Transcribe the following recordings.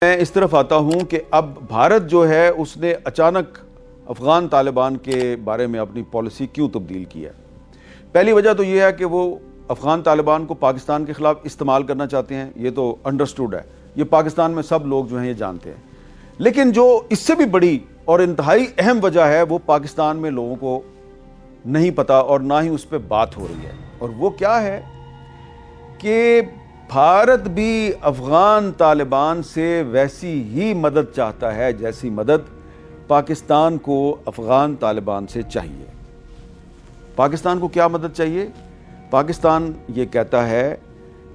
میں اس طرف آتا ہوں کہ اب بھارت جو ہے اس نے اچانک افغان طالبان کے بارے میں اپنی پالیسی کیوں تبدیل کی ہے۔ پہلی وجہ تو یہ ہے کہ وہ افغان طالبان کو پاکستان کے خلاف استعمال کرنا چاہتے ہیں، یہ تو انڈرسٹوڈ ہے، یہ پاکستان میں سب لوگ جو ہیں یہ جانتے ہیں۔ لیکن جو اس سے بھی بڑی اور انتہائی اہم وجہ ہے وہ پاکستان میں لوگوں کو نہیں پتا اور نہ ہی اس پہ بات ہو رہی ہے، اور وہ کیا ہے کہ بھارت بھی افغان طالبان سے ویسی ہی مدد چاہتا ہے جیسی مدد پاکستان کو افغان طالبان سے چاہیے۔ پاکستان کو کیا مدد چاہیے؟ پاکستان یہ کہتا ہے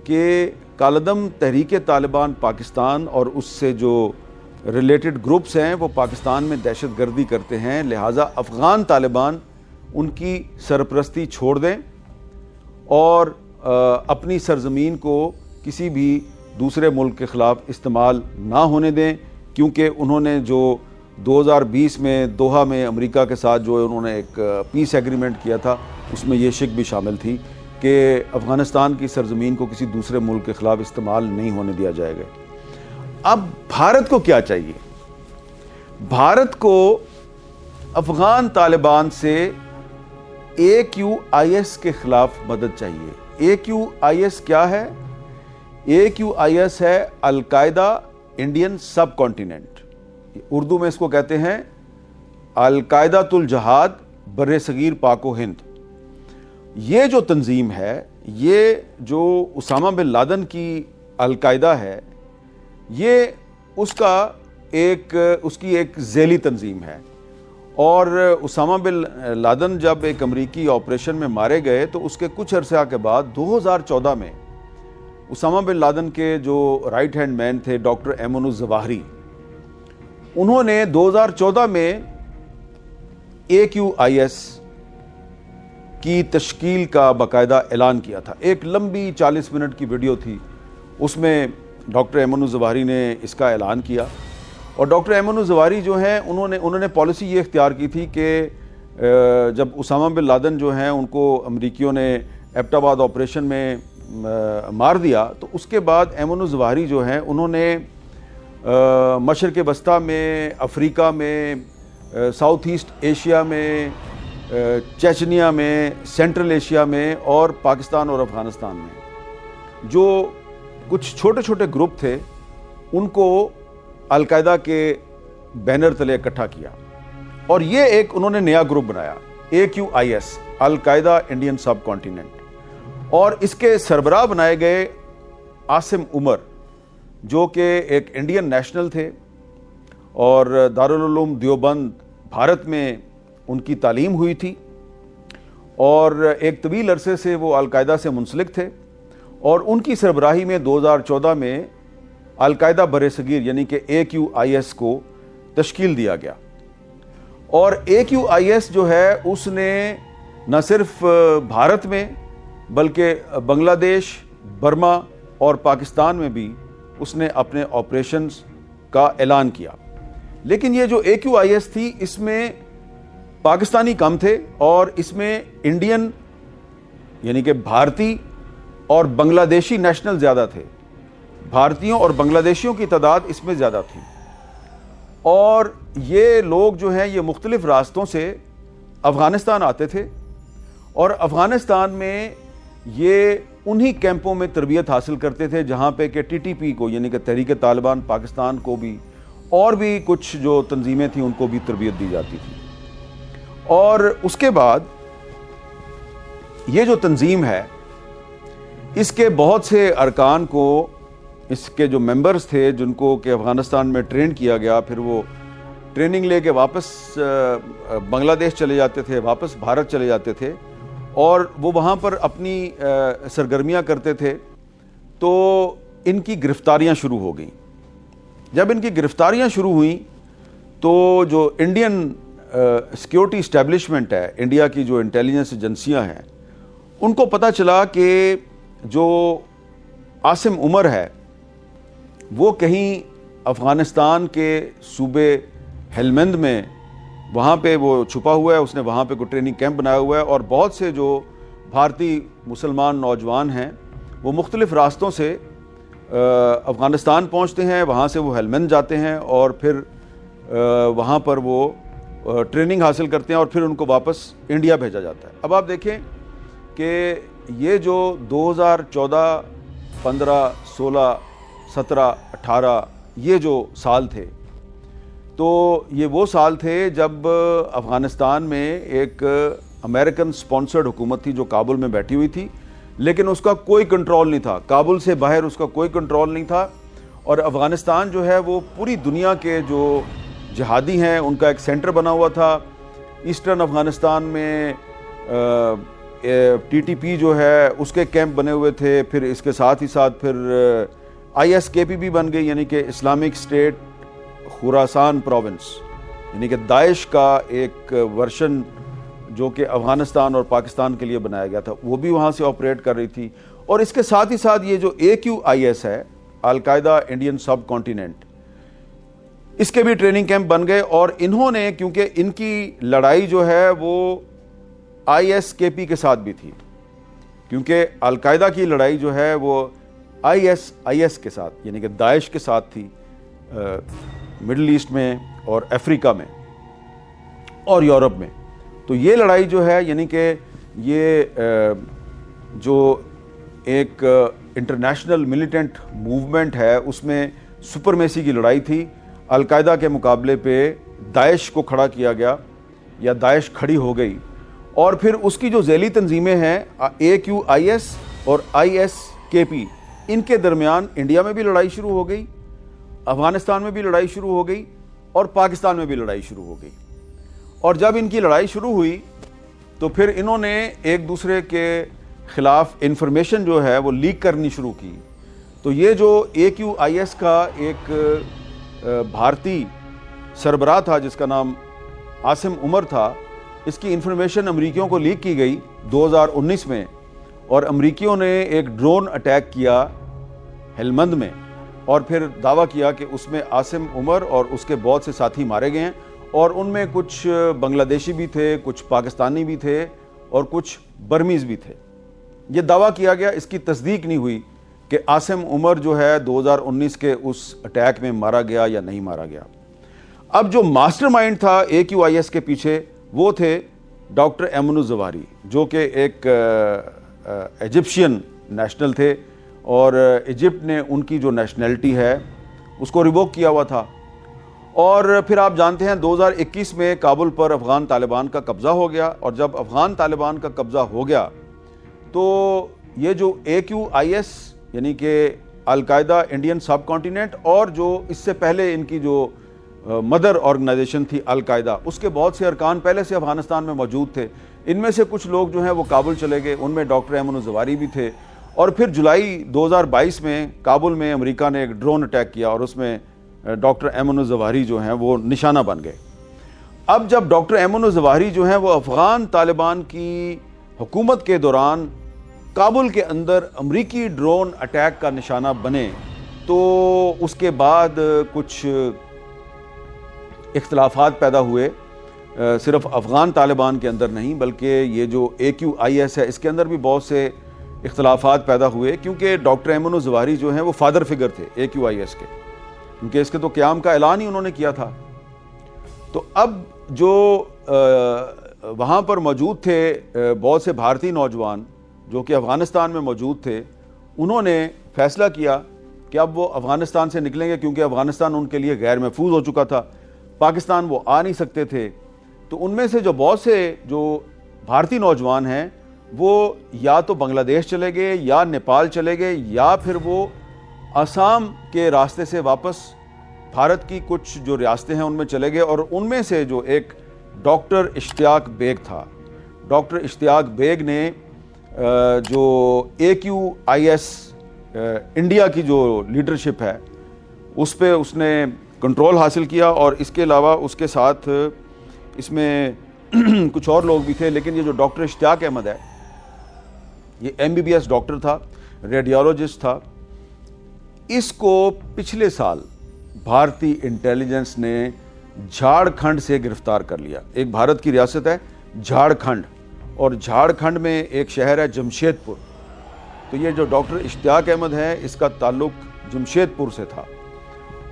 کہ کالعدم تحریک طالبان پاکستان اور اس سے جو ریلیٹڈ گروپس ہیں وہ پاکستان میں دہشت گردی کرتے ہیں، لہٰذا افغان طالبان ان کی سرپرستی چھوڑ دیں اور اپنی سرزمین کو کسی بھی دوسرے ملک کے خلاف استعمال نہ ہونے دیں، کیونکہ انہوں نے جو 2020 میں دوحہ میں امریکہ کے ساتھ جو انہوں نے ایک پیس ایگریمنٹ کیا تھا اس میں یہ شک بھی شامل تھی کہ افغانستان کی سرزمین کو کسی دوسرے ملک کے خلاف استعمال نہیں ہونے دیا جائے گا۔ اب بھارت کو کیا چاہیے؟ بھارت کو افغان طالبان سے AQIS کے خلاف مدد چاہیے۔ AQIS کیا ہے؟ AQIS ہے القاعدہ انڈین سب کانٹیننٹ، اردو میں اس کو کہتے ہیں القاعدہ الجہاد بر صغیر پاک و ہند۔ یہ جو تنظیم ہے، یہ جو اسامہ بن لادن کی القاعدہ ہے، یہ اس کی ایک ذیلی تنظیم ہے، اور اسامہ بن لادن جب ایک امریکی آپریشن میں مارے گئے تو اس کے کچھ عرصہ کے بعد 2014 میں اسامہ بن لادن کے جو رائٹ ہینڈ مین تھے ڈاکٹر ایمن الظواہری، انہوں نے 2014 میں AQIS کی تشکیل کا باقاعدہ اعلان کیا تھا۔ ایک لمبی 40 منٹ کی ویڈیو تھی، اس میں ڈاکٹر ایمن الظواہری نے اس کا اعلان کیا، اور ڈاکٹر ایمن الظواہری جو ہیں انہوں نے پالیسی یہ اختیار کی تھی کہ جب اسامہ بن لادن جو ہیں ان کو امریکیوں نے ایبٹ آباد آپریشن میں مار دیا تو اس کے بعد ایمن الظواہری جو ہیں انہوں نے مشرق وسطیٰ میں، افریقہ میں، ساؤتھ ایسٹ ایشیا میں، چیچنیا میں، سینٹرل ایشیا میں اور پاکستان اور افغانستان میں جو کچھ چھوٹے چھوٹے گروپ تھے ان کو القاعدہ کے بینر تلے اکٹھا کیا، اور یہ ایک انہوں نے نیا گروپ بنایا AQIS القاعدہ انڈین سب کانٹیننٹ، اور اس کے سربراہ بنائے گئے عاصم عمر جو کہ ایک انڈین نیشنل تھے اور دارالعلوم دیوبند بھارت میں ان کی تعلیم ہوئی تھی، اور ایک طویل عرصے سے وہ القاعدہ سے منسلک تھے، اور ان کی سربراہی میں 2014 میں القاعدہ بر صغیر یعنی کہ AQIS کو تشکیل دیا گیا۔ اور AQIS جو ہے اس نے نہ صرف بھارت میں بلکہ بنگلہ دیش، برما اور پاکستان میں بھی اس نے اپنے آپریشنز کا اعلان کیا، لیکن یہ جو AQIS تھی اس میں پاکستانی کم تھے اور اس میں انڈین یعنی کہ بھارتی اور بنگلہ دیشی نیشنل زیادہ تھے، بھارتیوں اور بنگلہ دیشیوں کی تعداد اس میں زیادہ تھی، اور یہ لوگ جو ہیں یہ مختلف راستوں سے افغانستان آتے تھے، اور افغانستان میں یہ انہی کیمپوں میں تربیت حاصل کرتے تھے جہاں پہ کہ TTP کو یعنی کہ تحریک طالبان پاکستان کو بھی اور بھی کچھ جو تنظیمیں تھیں ان کو بھی تربیت دی جاتی تھی۔ اور اس کے بعد یہ جو تنظیم ہے اس کے بہت سے ارکان کو، اس کے جو ممبرز تھے جن کو کہ افغانستان میں ٹرین کیا گیا، پھر وہ ٹریننگ لے کے واپس بنگلہ دیش چلے جاتے تھے، واپس بھارت چلے جاتے تھے، اور وہ وہاں پر اپنی سرگرمیاں کرتے تھے، تو ان کی گرفتاریاں شروع ہو گئیں۔ جب ان کی گرفتاریاں شروع ہوئیں تو جو انڈین سیکیورٹی اسٹیبلشمنٹ ہے، انڈیا کی جو انٹیلیجنس ایجنسیاں ہیں، ان کو پتہ چلا کہ جو عاصم عمر ہے وہ کہیں افغانستان کے صوبے ہلمند میں وہاں پہ وہ چھپا ہوا ہے، اس نے وہاں پہ کوئی ٹریننگ کیمپ بنایا ہوا ہے، اور بہت سے جو بھارتی مسلمان نوجوان ہیں وہ مختلف راستوں سے افغانستان پہنچتے ہیں، وہاں سے وہ ہیلمند جاتے ہیں اور پھر وہاں پر وہ ٹریننگ حاصل کرتے ہیں اور پھر ان کو واپس انڈیا بھیجا جاتا ہے۔ اب آپ دیکھیں کہ یہ جو 2014 15 16 17 18 یہ جو سال تھے، تو یہ وہ سال تھے جب افغانستان میں ایک امریکن سپانسرڈ حکومت تھی جو کابل میں بیٹھی ہوئی تھی، لیکن اس کا کوئی کنٹرول نہیں تھا، کابل سے باہر اس کا کوئی کنٹرول نہیں تھا، اور افغانستان جو ہے وہ پوری دنیا کے جو جہادی ہیں ان کا ایک سینٹر بنا ہوا تھا۔ ایسٹرن افغانستان میں ٹی ٹی پی جو ہے اس کے کیمپ بنے ہوئے تھے، پھر اس کے ساتھ ہی ساتھ پھر ISKP بھی بن گئی، یعنی کہ اسلامک اسٹیٹ خراسان پروونس، یعنی کہ داعش کا ایک ورژن جو کہ افغانستان اور پاکستان کے لیے بنایا گیا تھا، وہ بھی وہاں سے آپریٹ کر رہی تھی۔ اور اس کے ساتھ ہی ساتھ یہ جو AQIS ہے، القاعدہ انڈین سب کانٹیننٹ، اس کے بھی ٹریننگ کیمپ بن گئے، اور انہوں نے کیونکہ ان کی لڑائی جو ہے وہ ISKP کے ساتھ بھی تھی، کیونکہ القاعدہ کی لڑائی جو ہے وہ IS کے ساتھ یعنی کہ داعش کے ساتھ تھی، مڈل ایسٹ میں اور افریقہ میں اور یورپ میں۔ تو یہ لڑائی جو ہے یعنی کہ یہ جو ایک انٹرنیشنل ملیٹنٹ موومنٹ ہے اس میں سپرمیسی کی لڑائی تھی۔ القاعدہ کے مقابلے پہ داعش کو کھڑا کیا گیا یا داعش کھڑی ہو گئی، اور پھر اس کی جو ذیلی تنظیمیں ہیں AQIS اور ISKP، ان کے درمیان انڈیا میں بھی لڑائی شروع ہو گئی، افغانستان میں بھی لڑائی شروع ہو گئی، اور پاکستان میں بھی لڑائی شروع ہو گئی۔ اور جب ان کی لڑائی شروع ہوئی تو پھر انہوں نے ایک دوسرے کے خلاف انفارمیشن جو ہے وہ لیک کرنی شروع کی۔ تو یہ جو AQIS کا ایک بھارتی سربراہ تھا جس کا نام عاصم عمر تھا، اس کی انفارمیشن امریکیوں کو لیک کی گئی 2019 میں، اور امریکیوں نے ایک ڈرون اٹیک کیا ہلمند میں، اور پھر دعویٰ کیا کہ اس میں عاصم عمر اور اس کے بہت سے ساتھی مارے گئے ہیں، اور ان میں کچھ بنگلہ دیشی بھی تھے، کچھ پاکستانی بھی تھے، اور کچھ برمیز بھی تھے۔ یہ دعویٰ کیا گیا، اس کی تصدیق نہیں ہوئی کہ عاصم عمر جو ہے 2019 کے اس اٹیک میں مارا گیا یا نہیں مارا گیا۔ اب جو ماسٹر مائنڈ تھا AQIS کے پیچھے وہ تھے ڈاکٹر ایمن الظواہری، جو کہ ایک ایجپشین نیشنل تھے، اور ایجپٹ نے ان کی جو نیشنلٹی ہے اس کو ریووک کیا ہوا تھا۔ اور پھر آپ جانتے ہیں 2021 میں کابل پر افغان طالبان کا قبضہ ہو گیا، اور جب افغان طالبان کا قبضہ ہو گیا تو یہ جو AQIS یعنی کہ القاعدہ انڈین سب کانٹیننٹ، اور جو اس سے پہلے ان کی جو مدر آرگنائزیشن تھی القاعدہ، اس کے بہت سے ارکان پہلے سے افغانستان میں موجود تھے۔ ان میں سے کچھ لوگ جو ہیں وہ کابل چلے گئے، ان میں ڈاکٹر ایمن الظواہری بھی تھے، اور پھر جولائی 2022 میں کابل میں امریکہ نے ایک ڈرون اٹیک کیا، اور اس میں ڈاکٹر ایمن الظواہری جو ہیں وہ نشانہ بن گئے۔ اب جب ڈاکٹر ایمن الظواہری جو ہیں وہ افغان طالبان کی حکومت کے دوران کابل کے اندر امریکی ڈرون اٹیک کا نشانہ بنے، تو اس کے بعد کچھ اختلافات پیدا ہوئے، صرف افغان طالبان کے اندر نہیں بلکہ یہ جو AQIS ہے اس کے اندر بھی بہت سے اختلافات پیدا ہوئے، کیونکہ ڈاکٹر ایمن الظواہری جو ہیں وہ فادر فگر تھے AQIS کے، کیونکہ اس کے تو قیام کا اعلان ہی انہوں نے کیا تھا۔ تو اب جو وہاں پر موجود تھے بہت سے بھارتی نوجوان جو کہ افغانستان میں موجود تھے، انہوں نے فیصلہ کیا کہ اب وہ افغانستان سے نکلیں گے، کیونکہ افغانستان ان کے لیے غیر محفوظ ہو چکا تھا، پاکستان وہ آ نہیں سکتے تھے۔ تو ان میں سے جو بہت سے جو بھارتی نوجوان ہیں وہ یا تو بنگلہ دیش چلے گئے، یا نیپال چلے گئے، یا پھر وہ آسام کے راستے سے واپس بھارت کی کچھ جو ریاستیں ہیں ان میں چلے گئے۔ اور ان میں سے جو ایک ڈاکٹر اشتیاق بیگ تھا، ڈاکٹر اشتیاق بیگ نے جو AQIS انڈیا کی جو لیڈرشپ ہے اس پہ اس نے کنٹرول حاصل کیا، اور اس کے علاوہ اس کے ساتھ اس میں کچھ اور لوگ بھی تھے، لیکن یہ جو ڈاکٹر اشتیاق احمد ہے یہ MBBS ڈاکٹر تھا، ریڈیولوجسٹ تھا۔ اس کو پچھلے سال بھارتی انٹیلیجنس نے جھارکھنڈ سے گرفتار کر لیا۔ ایک بھارت کی ریاست ہے جھارکھنڈ، اور جھارکھنڈ میں ایک شہر ہے جمشید پور۔ تو یہ جو ڈاکٹر اشتیاق احمد ہے اس کا تعلق جمشید پور سے تھا،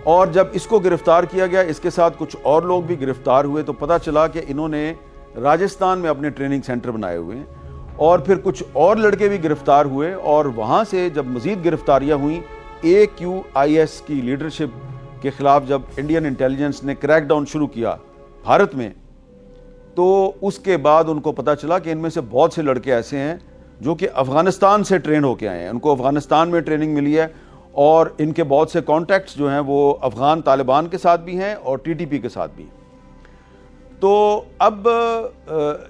اور جب اس کو گرفتار کیا گیا، اس کے ساتھ کچھ اور لوگ بھی گرفتار ہوئے، تو پتہ چلا کہ انہوں نے راجستھان میں اپنے ٹریننگ سینٹر بنائے ہوئے ہیں، اور پھر کچھ اور لڑکے بھی گرفتار ہوئے، اور وہاں سے جب مزید گرفتاریاں ہوئیں AQIS کی لیڈرشپ کے خلاف، جب انڈین انٹیلیجنس نے کریک ڈاؤن شروع کیا بھارت میں، تو اس کے بعد ان کو پتہ چلا کہ ان میں سے بہت سے لڑکے ایسے ہیں جو کہ افغانستان سے ٹرین ہو کے آئے ہیں، ان کو افغانستان میں ٹریننگ ملی ہے، اور ان کے بہت سے کانٹیکٹس جو ہیں وہ افغان طالبان کے ساتھ بھی ہیں اور TTP کے ساتھ بھی۔ تو اب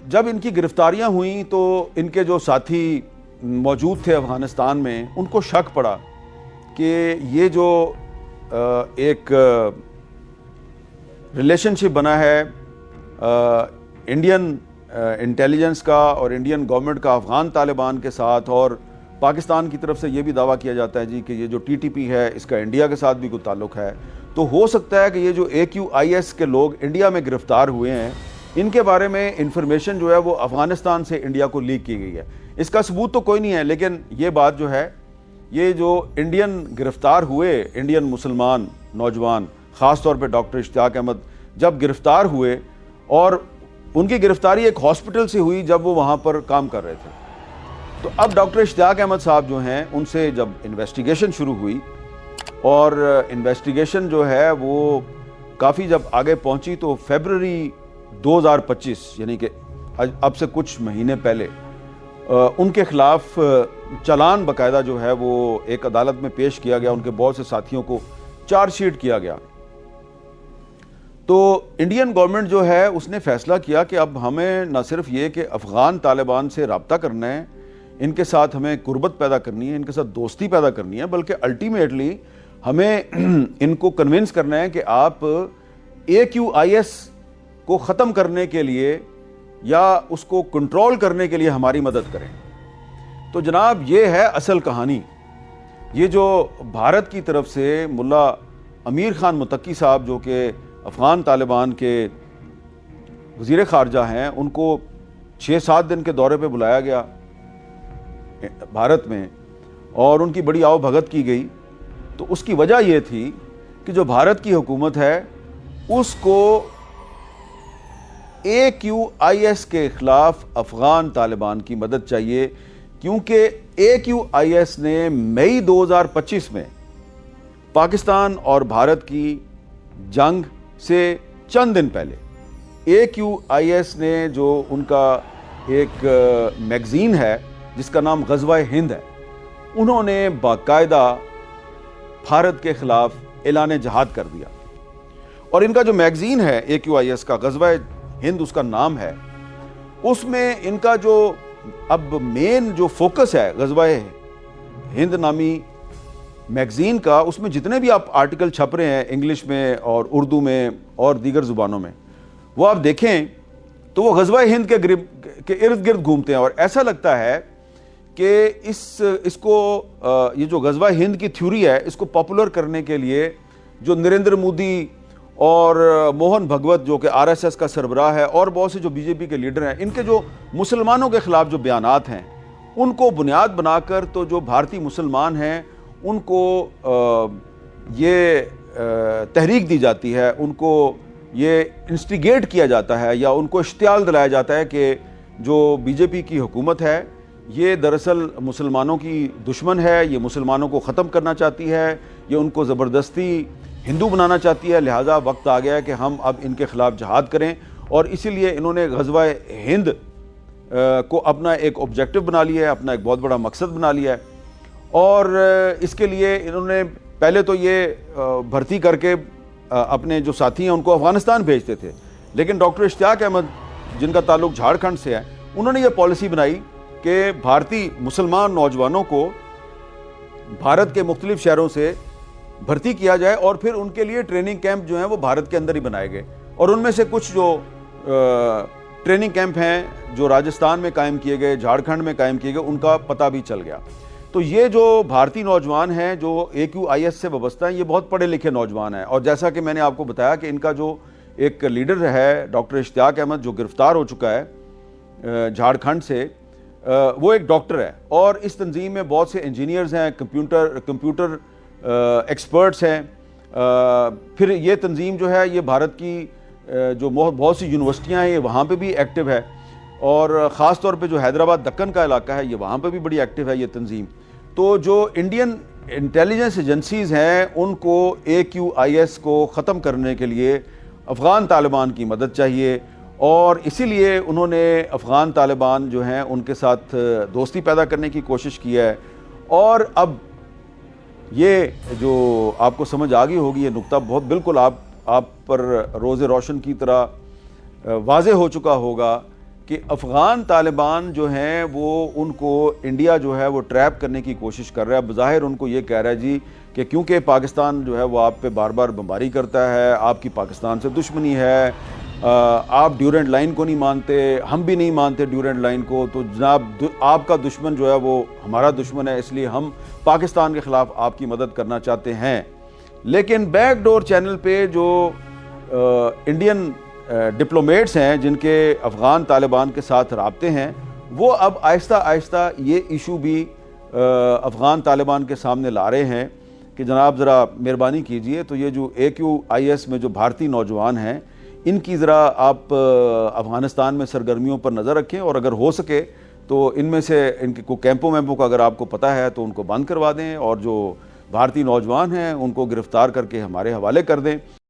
جب ان کی گرفتاریاں ہوئیں تو ان کے جو ساتھی موجود تھے افغانستان میں، ان کو شک پڑا کہ یہ جو ایک ریلیشن شپ بنا ہے انڈین انٹیلیجنس کا اور انڈین گورنمنٹ کا افغان طالبان کے ساتھ، اور پاکستان کی طرف سے یہ بھی دعویٰ کیا جاتا ہے جی کہ یہ جو TTP ہے اس کا انڈیا کے ساتھ بھی کوئی تعلق ہے، تو ہو سکتا ہے کہ یہ جو AQIS کے لوگ انڈیا میں گرفتار ہوئے ہیں، ان کے بارے میں انفارمیشن جو ہے وہ افغانستان سے انڈیا کو لیک کی گئی ہے۔ اس کا ثبوت تو کوئی نہیں ہے، لیکن یہ بات جو ہے، یہ جو انڈین گرفتار ہوئے انڈین مسلمان نوجوان، خاص طور پہ ڈاکٹر اشتیاق احمد جب گرفتار ہوئے، اور ان کی گرفتاری ایک ہاسپٹل سے ہوئی جب وہ وہاں پر کام کر رہے تھے، تو اب ڈاکٹر اشتیاق احمد صاحب جو ہیں ان سے جب انویسٹیگیشن شروع ہوئی، اور انویسٹیگیشن جو ہے وہ کافی جب آگے پہنچی، تو فیبرری 2025 یعنی کہ اب سے کچھ مہینے پہلے ان کے خلاف چلان باقاعدہ جو ہے وہ ایک عدالت میں پیش کیا گیا، ان کے بہت سے ساتھیوں کو چارج شیٹ کیا گیا۔ تو انڈین گورنمنٹ جو ہے اس نے فیصلہ کیا کہ اب ہمیں نہ صرف یہ کہ افغان طالبان سے رابطہ کرنا ہے، ان کے ساتھ ہمیں قربت پیدا کرنی ہے، ان کے ساتھ دوستی پیدا کرنی ہے، بلکہ الٹیمیٹلی ہمیں ان کو کنونس کرنا ہے کہ آپ AQIS کو ختم کرنے کے لیے یا اس کو کنٹرول کرنے کے لیے ہماری مدد کریں۔ تو جناب یہ ہے اصل کہانی۔ یہ جو بھارت کی طرف سے ملا امیر خان متقی صاحب جو کہ افغان طالبان کے وزیر خارجہ ہیں، ان کو 6-7 دن کے دورے پہ بلایا گیا بھارت میں، اور ان کی بڑی آؤ بھگت کی گئی۔ تو اس کی وجہ یہ تھی کہ جو بھارت کی حکومت ہے اس کو AQIS کے خلاف افغان طالبان کی مدد چاہیے، کیونکہ AQIS نے مئی 2025 میں پاکستان اور بھارت کی جنگ سے چند دن پہلے AQIS نے جو ان کا ایک میگزین ہے جس کا نام غزوہ ہند ہے، انہوں نے باقاعدہ بھارت کے خلاف اعلان جہاد کر دیا، اور ان کا جو میگزین ہے AQIS کا غزوہ ہند اس کا نام ہے، اس میں ان کا جو اب مین جو فوکس ہے غزوہ ہند نامی میگزین کا، اس میں جتنے بھی آپ آرٹیکل چھپ رہے ہیں انگلش میں اور اردو میں اور دیگر زبانوں میں، وہ آپ دیکھیں تو وہ غزوہ ہند کے ارد گرد گھومتے ہیں، اور ایسا لگتا ہے کہ اس کو یہ جو غزوہ ہند کی تھیوری ہے اس کو پاپولر کرنے کے لیے جو نریندر مودی اور موہن بھگوت جو کہ RSS کا سربراہ ہے، اور بہت سے جو BJP کے لیڈر ہیں، ان کے جو مسلمانوں کے خلاف جو بیانات ہیں ان کو بنیاد بنا کر تو جو بھارتی مسلمان ہیں ان کو یہ تحریک دی جاتی ہے، ان کو یہ انسٹیگیٹ کیا جاتا ہے یا ان کو اشتعال دلایا جاتا ہے کہ جو BJP کی حکومت ہے یہ دراصل مسلمانوں کی دشمن ہے، یہ مسلمانوں کو ختم کرنا چاہتی ہے، یہ ان کو زبردستی ہندو بنانا چاہتی ہے، لہٰذا وقت آ گیا ہے کہ ہم اب ان کے خلاف جہاد کریں، اور اسی لیے انہوں نے غزوہ ہند کو اپنا ایک آبجیکٹو بنا لیا ہے، اپنا ایک بہت بڑا مقصد بنا لیا ہے، اور اس کے لیے انہوں نے پہلے تو یہ بھرتی کر کے اپنے جو ساتھی ہیں ان کو افغانستان بھیجتے تھے، لیکن ڈاکٹر اشتیاق احمد جن کا تعلق جھارکھنڈ سے ہے، انہوں نے یہ پالیسی بنائی کہ بھارتی مسلمان نوجوانوں کو بھارت کے مختلف شہروں سے بھرتی کیا جائے، اور پھر ان کے لیے ٹریننگ کیمپ جو ہیں وہ بھارت کے اندر ہی بنائے گئے، اور ان میں سے کچھ جو ٹریننگ کیمپ ہیں جو راجستھان میں قائم کیے گئے، جھارکھنڈ میں قائم کیے گئے، ان کا پتہ بھی چل گیا۔ تو یہ جو بھارتی نوجوان ہیں جو AQIS سے وابستہ ہیں، یہ بہت پڑھے لکھے نوجوان ہیں، اور جیسا کہ میں نے آپ کو بتایا کہ ان کا جو ایک لیڈر ہے ڈاکٹر اشتیاق احمد جو گرفتار ہو چکا ہے جھارکھنڈ سے، وہ ایک ڈاکٹر ہے، اور اس تنظیم میں بہت سے انجینئرز ہیں، کمپیوٹر ایکسپرٹس ہیں. پھر یہ تنظیم جو ہے یہ بھارت کی جو بہت سی یونیورسٹیاں ہیں یہ وہاں پہ بھی ایکٹیو ہے, اور خاص طور پہ جو حیدرآباد دکن کا علاقہ ہے یہ وہاں پہ بھی بڑی ایکٹیو ہے یہ تنظیم. تو جو انڈین انٹیلیجنس ایجنسیز ہیں ان کو AQIS کو ختم کرنے کے لیے افغان طالبان کی مدد چاہیے, اور اسی لیے انہوں نے افغان طالبان جو ہیں ان کے ساتھ دوستی پیدا کرنے کی کوشش کی ہے. اور اب یہ جو آپ کو سمجھ آ گئی ہوگی, یہ نقطہ بہت بالکل آپ پر روز روشن کی طرح واضح ہو چکا ہوگا کہ افغان طالبان جو ہیں وہ ان کو انڈیا جو ہے وہ ٹریپ کرنے کی کوشش کر رہا ہے. بظاہر ان کو یہ کہہ رہا ہے جی کہ کیونکہ پاکستان جو ہے وہ آپ پہ بار بار بمباری کرتا ہے, آپ کی پاکستان سے دشمنی ہے, آپ ڈیورنٹ لائن کو نہیں مانتے, ہم بھی نہیں مانتے ڈیورنٹ لائن کو, تو جناب آپ کا دشمن جو ہے وہ ہمارا دشمن ہے, اس لیے ہم پاکستان کے خلاف آپ کی مدد کرنا چاہتے ہیں. لیکن بیک ڈور چینل پہ جو انڈین ڈپلومیٹس ہیں جن کے افغان طالبان کے ساتھ رابطے ہیں, وہ اب آہستہ آہستہ یہ ایشو بھی افغان طالبان کے سامنے لا رہے ہیں کہ جناب ذرا مہربانی کیجئے, تو یہ جو AQIS میں جو بھارتی نوجوان ہیں ان کی ذرا آپ افغانستان میں سرگرمیوں پر نظر رکھیں, اور اگر ہو سکے تو ان میں سے ان کے کوئی کیمپوں ویمپوں کا اگر آپ کو پتہ ہے تو ان کو بند کروا دیں, اور جو بھارتی نوجوان ہیں ان کو گرفتار کر کے ہمارے حوالے کر دیں.